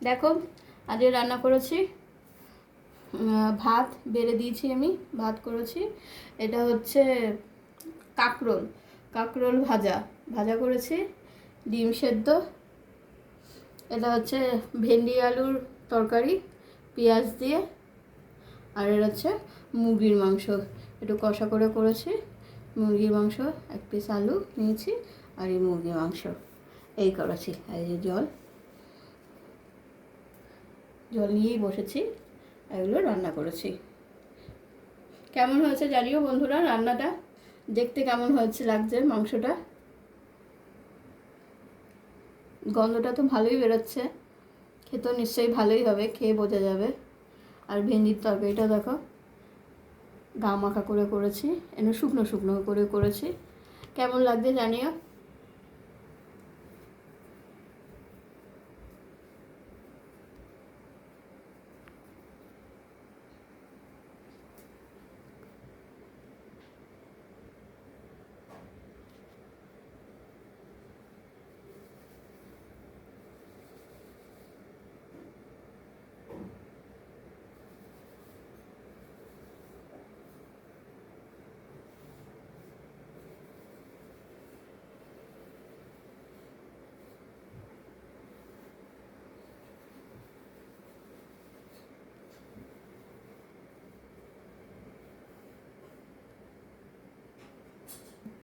দেখো আজকে রান্না করেছি ভাত বেড়ে দিয়েছি, আমি ভাত করেছি। এটা হচ্ছে কাঁকরোল কাঁকরোল ভাজা ভাজা করেছি, ডিম সেদ্ধ। এটা হচ্ছে ভেন্ডি আলুর তরকারি পেঁয়াজ দিয়ে। আর এটা হচ্ছে মুরগির মাংস, একটু কষা করে করেছি। মুরগির মাংস, এক পিস আলু নিয়েছি আর এই মুরগির মাংস এই করেছি। আর এই জল নিয়েই বসেছি, এগুলো রান্না করেছি। কেমন হয়েছে জানিও বন্ধুরা, রান্নাটা দেখতে কেমন হয়েছে লাগছে মাংসটা। গন্ধটা তো ভালোই বেরোচ্ছে, খেতেও নিশ্চয়ই ভালোই হবে, খেয়ে বোঝা যাবে। আর ভেন্ডির তরকারিটা দেখো গা মাখা করে করেছি, শুকনো শুকনো করে করেছি। কেমন লাগছে জানিও।